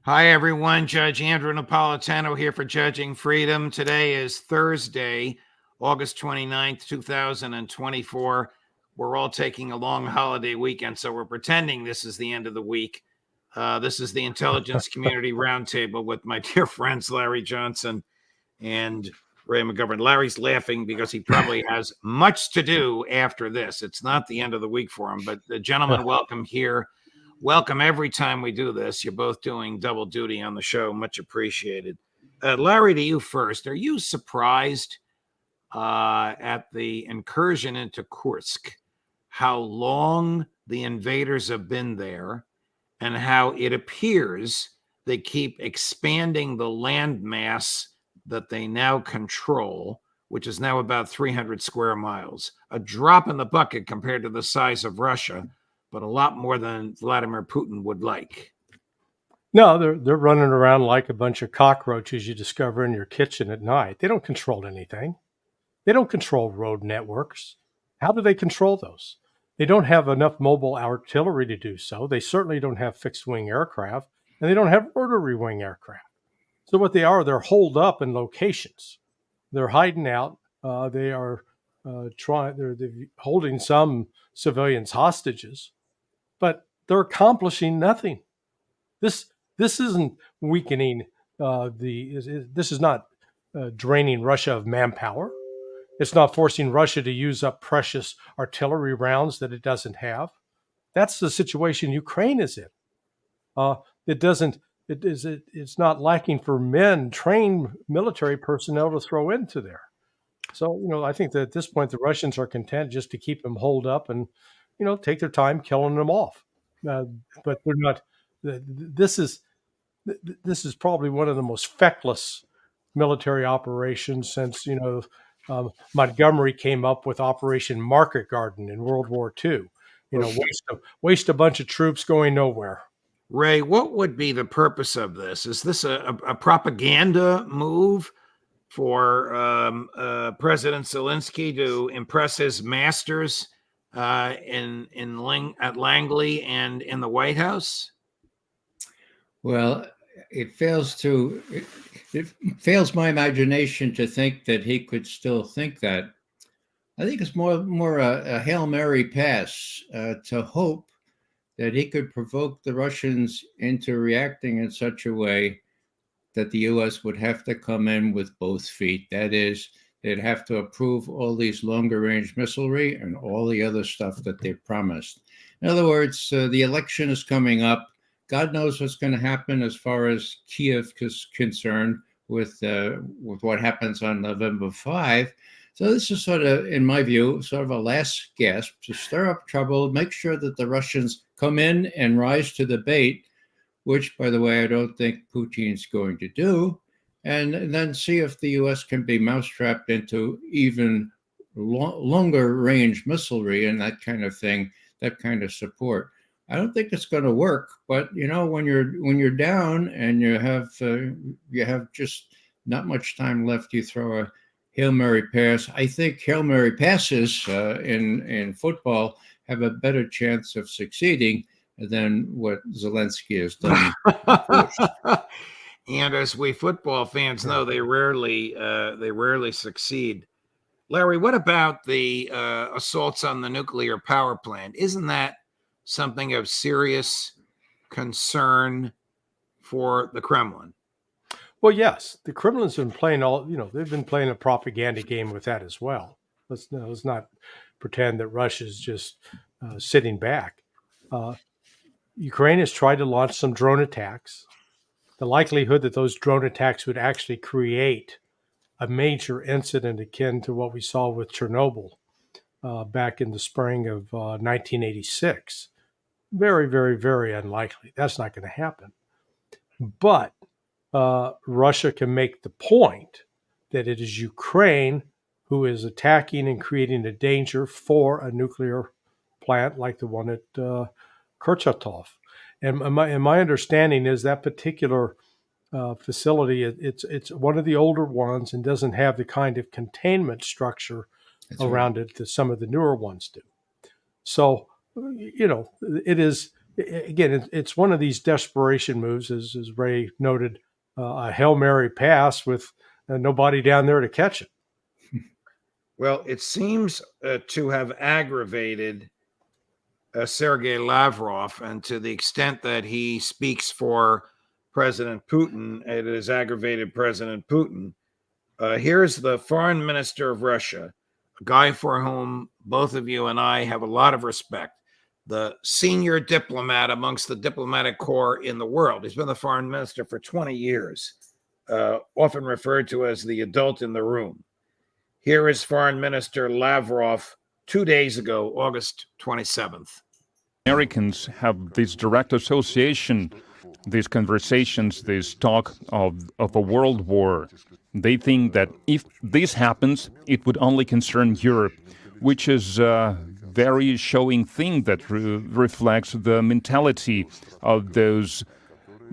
Hi, everyone. Judge Andrew Napolitano here for Judging Freedom. Today is Thursday, August 29th, 2024. We're all taking a long holiday weekend, so we're pretending this is the end of the week. This is the Intelligence Community Roundtable with my dear friends Larry Johnson and Ray McGovern. Larry's laughing because he probably has much to do after this. It's not the end of the week for him, but the gentlemen, welcome here. Welcome every time we do this. You're both doing double duty on the show. Much appreciated. Larry, to you first. Are you surprised at the incursion into Kursk, how long the invaders have been there, and how it appears they keep expanding the landmass that they now control, which is now about 300 square miles, a drop in the bucket compared to the size of Russia, but a lot more than Vladimir Putin would like? No, they're running around like a bunch of cockroaches you discover in your kitchen at night. They don't control anything. They don't control road networks. How do they control those? They don't have enough mobile artillery to do so. They certainly don't have fixed-wing aircraft, and they don't have rotary-wing aircraft. So what they're holed up in locations. They're hiding out. They are they're holding some civilians hostages, but they're accomplishing nothing. This isn't weakening this is not draining Russia of manpower. It's not forcing Russia to use up precious artillery rounds that it doesn't have. That's the situation Ukraine is in. It's not lacking for trained military personnel to throw into there. So, I think that at this point, the Russians are content just to keep them holed up and, take their time killing them off. But they're not. This is probably one of the most feckless military operations since Montgomery came up with Operation Market Garden in World War II. Waste a bunch of troops going nowhere. Ray, what would be the purpose of this? Is this a propaganda move for President Zelensky to impress his masters at Langley and in the White House? Well, it fails my imagination to think that he could still think that. I think it's more a Hail Mary pass to hope that he could provoke the Russians into reacting in such a way that the U.S. would have to come in with both feet. That is, they'd have to approve all these longer range missilery and all the other stuff that they promised. In other words, the election is coming up. God knows what's going to happen as far as Kiev is concerned with what happens on November 5. So this is sort of, in my view, sort of a last gasp to stir up trouble, make sure that the Russians come in and rise to the bait, which, by the way, I don't think Putin's going to do, and then see if the U.S. can be mousetrapped into even longer range missilery and that kind of thing, that kind of support. I don't think it's going to work, but when you're down and you have just not much time left, you throw a Hail Mary pass. I think Hail Mary passes in football have a better chance of succeeding than what Zelensky has done. And as we football fans know, they rarely succeed. Larry, what about the assaults on the nuclear power plant? Isn't that something of serious concern for the Kremlin? Well, yes, the Kremlin's been playing they've been playing a propaganda game with that as well. Let's not pretend that Russia's just sitting back. Ukraine has tried to launch some drone attacks. The likelihood that those drone attacks would actually create a major incident akin to what we saw with Chernobyl back in the spring of 1986, very, very, very unlikely. That's not going to happen. But Russia can make the point that it is Ukraine who is attacking and creating a danger for a nuclear plant like the one at Kurchatov. And my understanding is that particular facility, it's one of the older ones and doesn't have the kind of containment structure around it that some of the newer ones do. So, it is again, it's one of these desperation moves, as Ray noted, a Hail Mary pass with nobody down there to catch it. Well, it seems to have aggravated Sergei Lavrov, and to the extent that he speaks for President Putin, it has aggravated President Putin. Here's the foreign minister of Russia, a guy for whom both of you and I have a lot of respect, the senior diplomat amongst the diplomatic corps in the world. He's been the foreign minister for 20 years, often referred to as the adult in the room. Here is Foreign Minister Lavrov 2 days ago, August 27th. Americans have this direct association, these conversations, this talk of a world war. They think that if this happens, it would only concern Europe, which is a very showing thing that reflects the mentality of those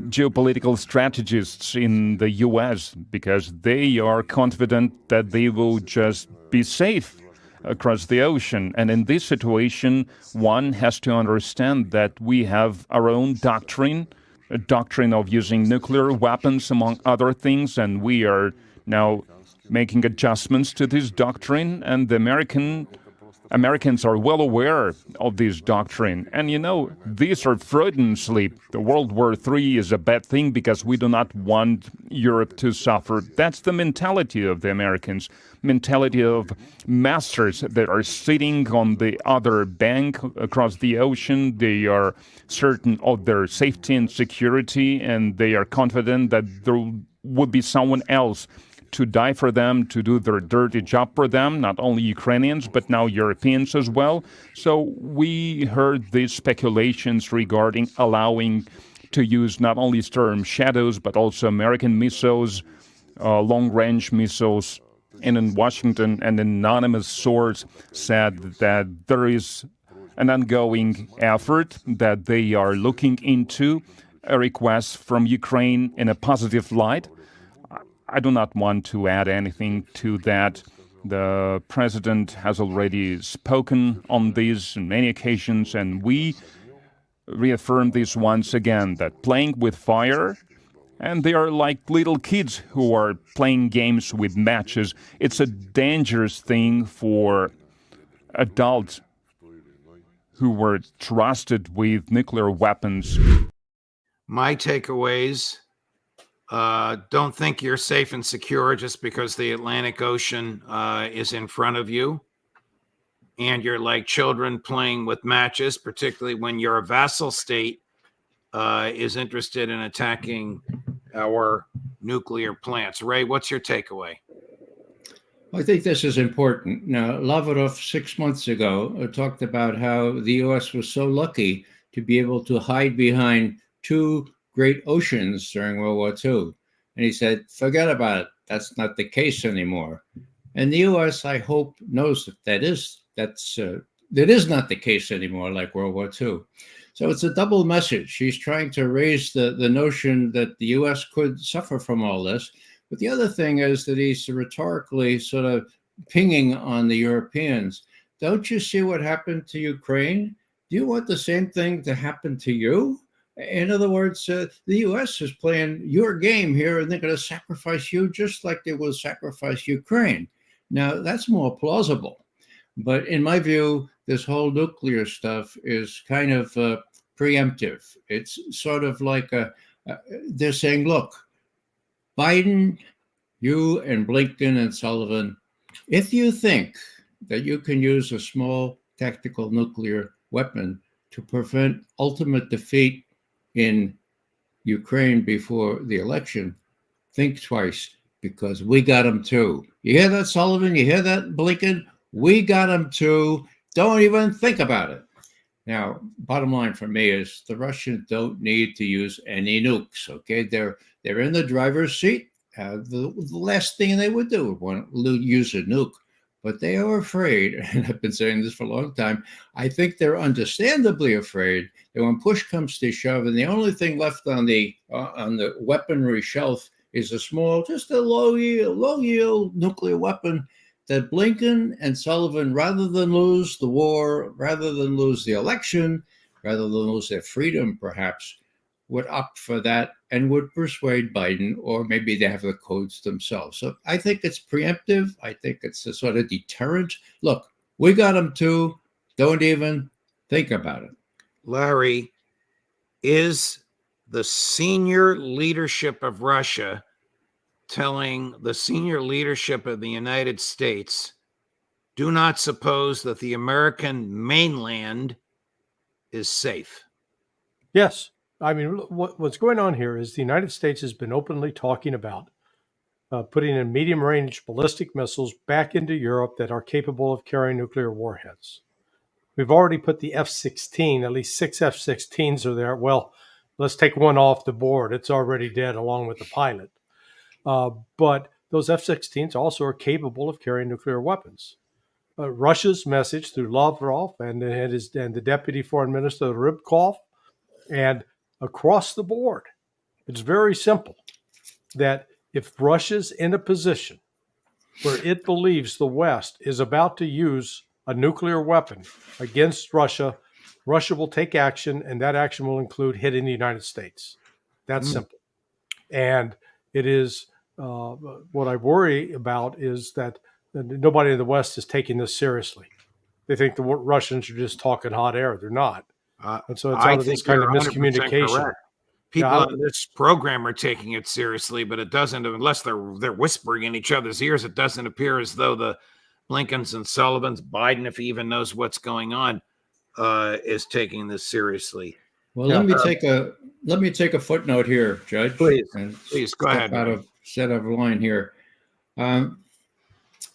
geopolitical strategists in the U.S., because they are confident that they will just be safe across the ocean. And in this situation, one has to understand that we have our own doctrine, a doctrine of using nuclear weapons, among other things, and we are now making adjustments to this doctrine, and the Americans are well aware of this doctrine. And these are Freudian sleep. The World War III is a bad thing because we do not want Europe to suffer. That's the mentality of the Americans, mentality of masters that are sitting on the other bank across the ocean. They are certain of their safety and security, and they are confident that there would be someone else to die for them, to do their dirty job for them, not only Ukrainians, but now Europeans as well. So we heard these speculations regarding allowing to use not only Storm Shadows, but also American missiles, long-range missiles. And in Washington, an anonymous source said that there is an ongoing effort, that they are looking into a request from Ukraine in a positive light. I do not want to add anything to that. The president has already spoken on this on many occasions, and we reaffirm this once again, that playing with fire, and they are like little kids who are playing games with matches. It's a dangerous thing for adults who were trusted with nuclear weapons. My takeaways: don't think you're safe and secure just because the Atlantic Ocean is in front of you, and you're like children playing with matches, particularly when your vassal state is interested in attacking our nuclear plants. Ray, what's your takeaway? I think this is important. Now, Lavrov 6 months ago talked about how the U.S. was so lucky to be able to hide behind two great oceans during World War II. And he said, forget about it. That's not the case anymore. And the U.S., I hope, knows that is not the case anymore, like World War II. So it's a double message. He's trying to raise the notion that the U.S. could suffer from all this. But the other thing is that he's rhetorically sort of pinging on the Europeans. Don't you see what happened to Ukraine? Do you want the same thing to happen to you? In other words, the U.S. is playing your game here, and they're going to sacrifice you just like they will sacrifice Ukraine. Now, that's more plausible. But in my view, this whole nuclear stuff is kind of preemptive. It's sort of like they're saying, look, Biden, you and Blinken and Sullivan, if you think that you can use a small tactical nuclear weapon to prevent ultimate defeat in Ukraine before the election, think twice, because we got them too. You hear that, Sullivan? You hear that, Blinken? We got them too. Don't even think about it. Now, bottom line for me is the Russians don't need to use any nukes, okay? They're in the driver's seat. The last thing they would do would use a nuke. But they are afraid, and I've been saying this for a long time, I think they're understandably afraid that when push comes to shove, and the only thing left on the weaponry shelf is just a low-yield nuclear weapon, that Blinken and Sullivan, rather than lose the war, rather than lose the election, rather than lose their freedom, perhaps, would opt for that and would persuade Biden, or maybe they have the codes themselves. So I think it's preemptive. I think it's a sort of deterrent. Look, we got them too. Don't even think about it. Larry, is the senior leadership of Russia telling the senior leadership of the United States, do not suppose that the American mainland is safe? Yes. I mean, what's going on here is the United States has been openly talking about putting in medium-range ballistic missiles back into Europe that are capable of carrying nuclear warheads. We've already put the F-16, at least 6 F-16s are there. Well, let's take one off the board. It's already dead along with the pilot. But those F-16s also are capable of carrying nuclear weapons. Russia's message through Lavrov and the deputy foreign minister Rybkov, and across the board, it's very simple that if Russia's in a position where it believes the West is about to use a nuclear weapon against Russia, Russia will take action, and that action will include hitting the United States. That's simple. And it is what I worry about is that nobody in the West is taking this seriously. They think the Russians are just talking hot air. They're not. And so it's out of this kind of miscommunication. Correct. People on this program are taking it seriously, but it doesn't, unless they're whispering in each other's ears, it doesn't appear as though the Blinkens and Sullivans, Biden, if he even knows what's going on, is taking this seriously. Well, let me take a footnote here, Judge. Please go ahead. Set of line here.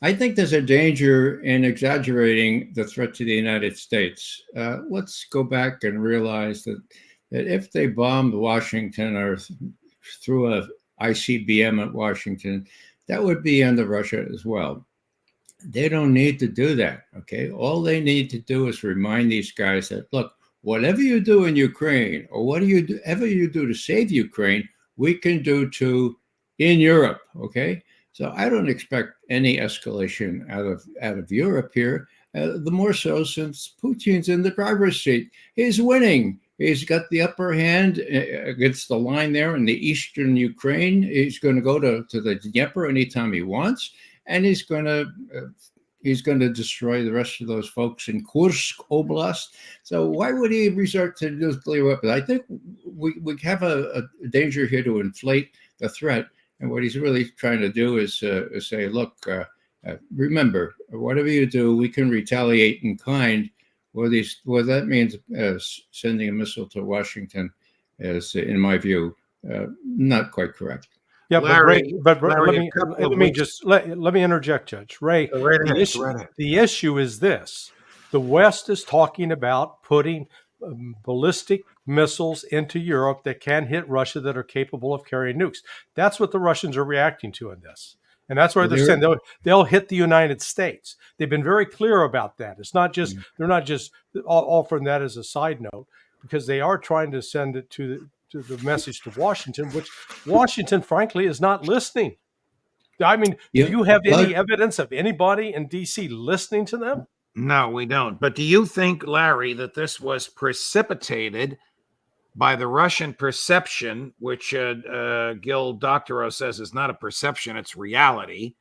I think there's a danger in exaggerating the threat to the United States. Let's go back and realize that if they bombed Washington or threw a ICBM at Washington, that would be under Russia as well. They don't need to do that, okay? All they need to do is remind these guys that, look, whatever you do in Ukraine or whatever you do to save Ukraine, we can do too in Europe, okay? So I don't expect any escalation out of Europe here. The more so since Putin's in the driver's seat. He's winning. He's got the upper hand against the line there in the eastern Ukraine. He's going to go to the Dnieper anytime he wants, and he's going to destroy the rest of those folks in Kursk Oblast. So why would he resort to nuclear weapons? I think we have a danger here to inflate the threat. And what he's really trying to do is say, look, remember, whatever you do, we can retaliate in kind. Well, that means sending a missile to Washington is, in my view, not quite correct. Yeah, Larry, but Larry, let me interject, Judge Ray. The issue is this: the West is talking about putting ballistic missiles into Europe that can hit Russia that are capable of carrying nukes. That's what the Russians are reacting to in this. And that's why they're saying they'll hit the United States. They've been very clear about that. It's not just, they're not just offering that as a side note, because they are trying to send it to the message to Washington, which Washington, frankly, is not listening. I mean, do you have any evidence of anybody in D.C. listening to them? No, we don't. But do you think, Larry, that this was precipitated by the Russian perception, which Gil Doctorow says is not a perception, it's reality,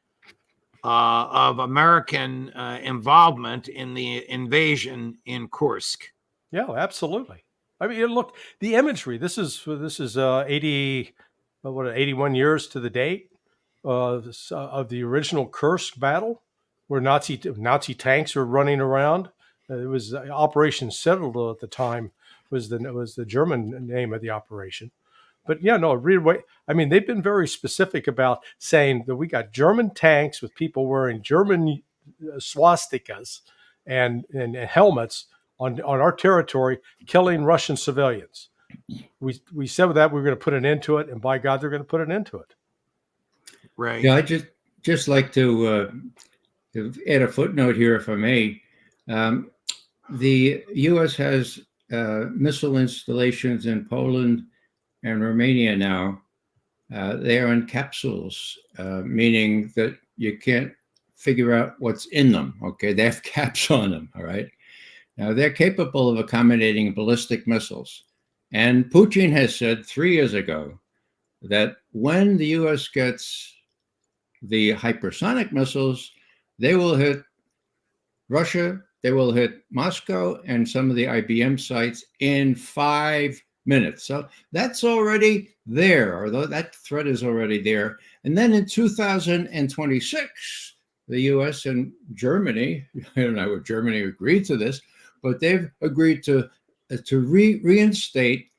of American involvement in the invasion in Kursk? Yeah, absolutely. I mean, look, the imagery. This is 81 years to the date of the original Kursk battle, where Nazi tanks were running around. It was Operation Citadel at the time. Was the German name of the operation. But yeah, no, really, I mean, they've been very specific about saying that we got German tanks with people wearing German swastikas and helmets on our territory, killing Russian civilians. We said that we were going to put an end to it, and by God, they're going to put an end to it. Right. Yeah, I just like to add a footnote here, if I may. The U.S. has missile installations in Poland and Romania now. They are in capsules, meaning that you can't figure out what's in them. Okay, they have caps on them. All right. Now, they're capable of accommodating ballistic missiles. And Putin has said 3 years ago that when the U.S. gets the hypersonic missiles, they will hit Russia, they will hit Moscow and some of the IBM sites in 5 minutes. So that's already there, or that threat is already there. And then in 2026, the US and Germany, I don't know if Germany agreed to this, but they've agreed to reinstate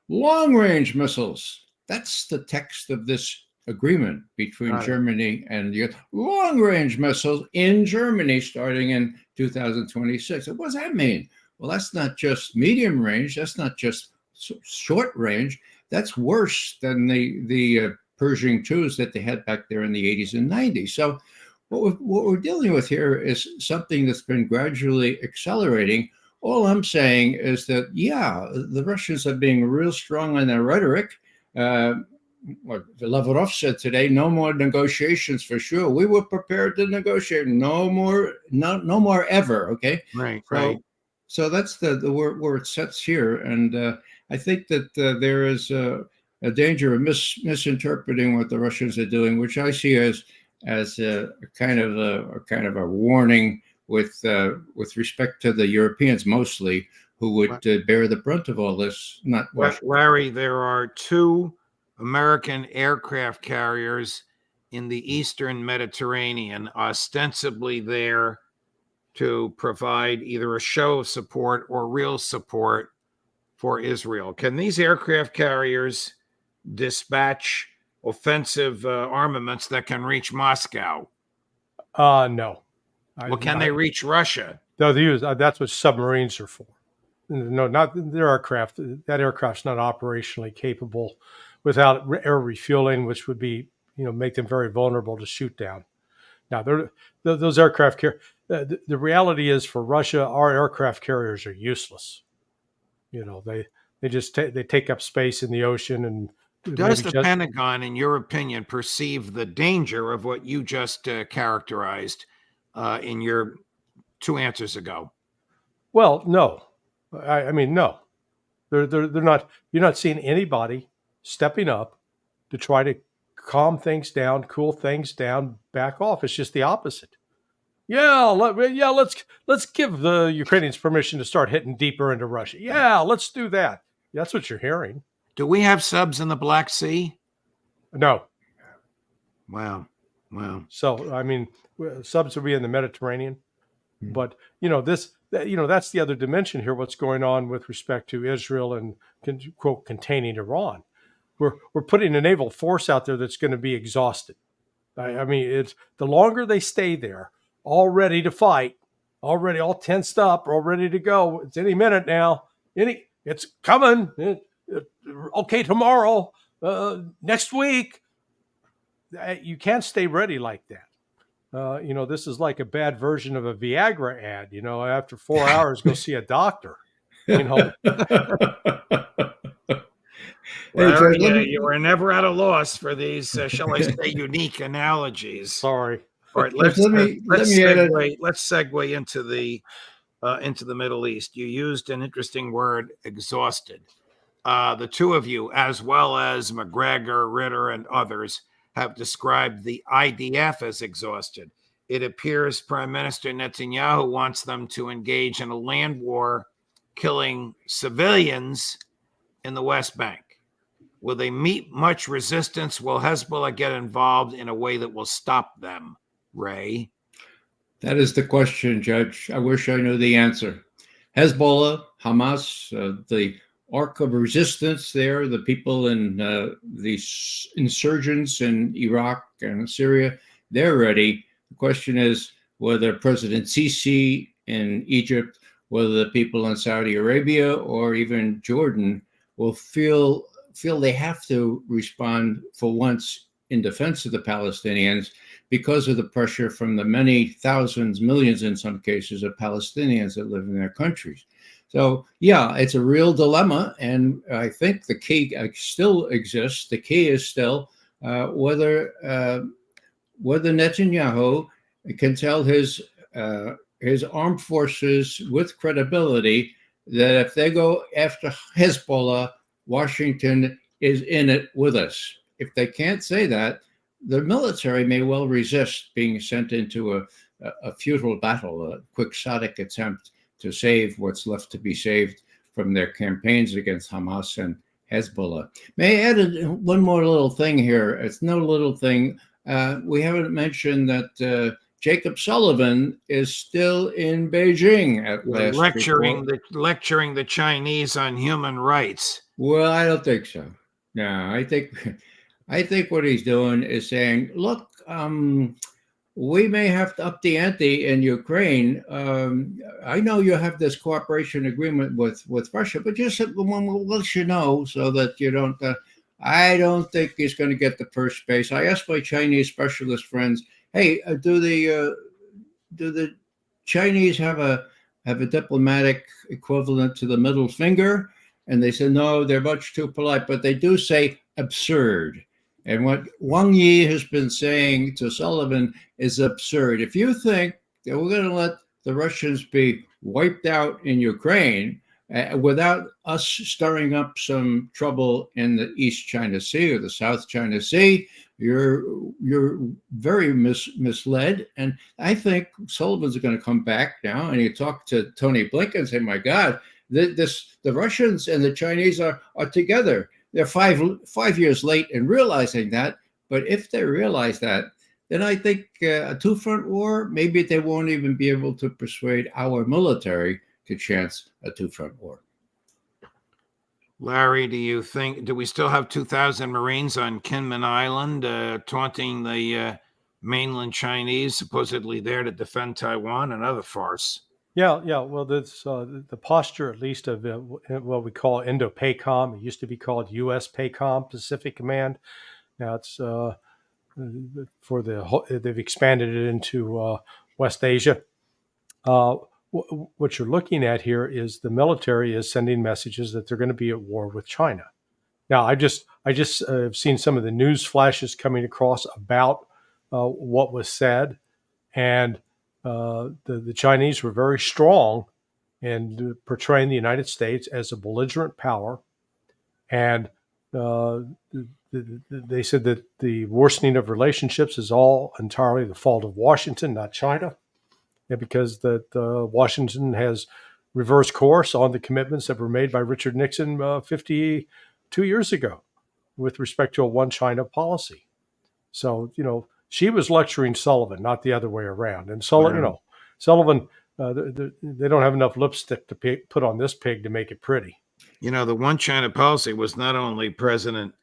long-range missiles. That's the text of this agreement between Germany and the long-range missiles in Germany starting in 2026. What does that mean? Well, that's not just medium range. That's not just short range. That's worse than the Pershing IIs that they had back there in the 80s and 90s. So what we're dealing with here is something that's been gradually accelerating. All I'm saying is that, yeah, the Russians are being real strong on their rhetoric. What Lavrov said today, no more negotiations for sure. We were prepared to negotiate. No more ever. Okay. Right. So that's the where it sets here. And I think that there is a danger of misinterpreting what the Russians are doing, which I see as a kind of a warning with respect to the Europeans mostly, who would bear the brunt of all this, not Washington. Larry, there are 2 American aircraft carriers in the Eastern Mediterranean, ostensibly there to provide either a show of support or real support for Israel. Can these aircraft carriers dispatch offensive armaments that can reach Moscow? No. Well, can they reach Russia? No, they use that's what submarines are for. No, not their aircraft. That aircraft's not operationally capable without air refueling, which would be, make them very vulnerable to shoot down. Now, those aircraft the reality is for Russia, our aircraft carriers are useless. They just they take up space in the ocean. And does the Pentagon, in your opinion, perceive the danger of what you just characterized in your 2 answers ago? Well, no. I mean, no. They're not. You're not seeing anybody stepping up to try to calm things down, cool things down, back off. It's just the opposite. Let's give the Ukrainians permission to start hitting deeper into Russia. Yeah, let's do that. That's what you're hearing. Do we have subs in the Black Sea? No. Wow. So, I mean, subs will be in the Mediterranean. But, that's the other dimension here, what's going on with respect to Israel and, quote, containing Iran. We're putting a naval force out there that's going to be exhausted. I mean, it's the longer they stay there, all ready to fight, already all tensed up, all ready to go. It's any minute now. It's coming. Okay, tomorrow, next week. You can't stay ready like that. This is like a bad version of a Viagra ad. After 4 hours, go see a doctor. Larry, you were never at a loss for these, shall I say, unique analogies. Sorry. All right, let's segue into the Middle East. You used an interesting word, exhausted. The 2 of you, as well as McGregor, Ritter, and others, have described the IDF as exhausted. It appears Prime Minister Netanyahu wants them to engage in a land war, killing civilians in the West Bank. Will they meet much resistance? Will Hezbollah get involved in a way that will stop them, Ray? That is the question, Judge. I wish I knew the answer. Hezbollah, Hamas, the arc of resistance there, the people in the insurgents in Iraq and Syria, they're ready. The question is whether President Sisi in Egypt, whether the people in Saudi Arabia or even Jordan will feel they have to respond for once in defense of the Palestinians because of the pressure from the many thousands, millions in some cases, of Palestinians that live in their countries. So, yeah, it's a real dilemma, and I think the key still exists. The key is still whether Netanyahu can tell his his armed forces with credibility that if they go after Hezbollah, Washington is in it with us. If they can't say that, the military may well resist being sent into a futile battle, a quixotic attempt to save what's left to be saved from their campaigns against Hamas and Hezbollah. May I add one more little thing here? It's no little thing. We haven't mentioned that Jacob Sullivan is still in Beijing at last lecturing the Chinese on human rights. Well, I don't think so. No, I think what he's doing is saying, look, we may have to up the ante in Ukraine. I know you have this cooperation agreement with Russia, but just we'll let you know so that you don't. I don't think he's going to get the first base. I asked my Chinese specialist friends, "Hey, do the Chinese have a diplomatic equivalent to the middle finger?" And they said, "No, they're much too polite, but they do say absurd." And what Wang Yi has been saying to Sullivan is absurd. If you think that we're going to let the Russians be wiped out in Ukraine without us stirring up some trouble in the East China Sea or the South China Sea, you're very misled. And I think Sullivan's going to come back now and he talked to Tony Blinken and say, "My God, the Russians and the Chinese are together." They're 5 years late in realizing that. But if they realize that, then I think a two-front war, maybe they won't even be able to persuade our military to chance a two-front war. Larry, do we still have 2,000 Marines on Kinman Island taunting the mainland Chinese, supposedly there to defend Taiwan? Another farce. Yeah. Well, that's the posture, at least, of what we call Indo-PACOM. It used to be called U.S. PACOM, Pacific Command. Now it's they've expanded it into West Asia. What you're looking at here is the military is sending messages that they're going to be at war with China. Now, I just have seen some of the news flashes coming across about what was said, and the Chinese were very strong in portraying the United States as a belligerent power, and they said that the worsening of relationships is all entirely the fault of Washington, not China, and because Washington has reversed course on the commitments that were made by Richard Nixon 52 years ago with respect to a one China policy. So, she was lecturing Sullivan, not the other way around. And Sullivan, they don't have enough lipstick to put on this pig to make it pretty. The one China policy was not only President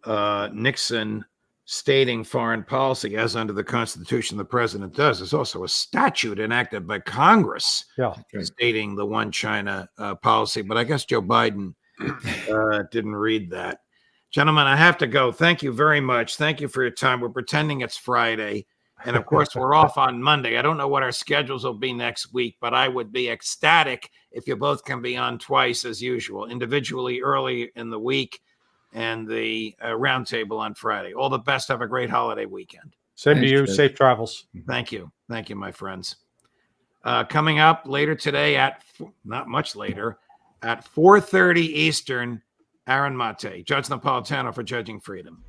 Nixon stating foreign policy as under the Constitution the president does. It's also a statute enacted by Congress stating the one China policy. But I guess Joe Biden didn't read that. Gentlemen, I have to go. Thank you very much. Thank you for your time. We're pretending it's Friday. And of course, we're off on Monday. I don't know what our schedules will be next week, but I would be ecstatic if you both can be on twice as usual, individually early in the week and the roundtable on Friday. All the best. Have a great holiday weekend. Same to you. Safe travels. Thank you. Thank you, my friends. Coming up later today not much later, at 4:30 Eastern, Aaron Mate, Judge Napolitano for Judging Freedom.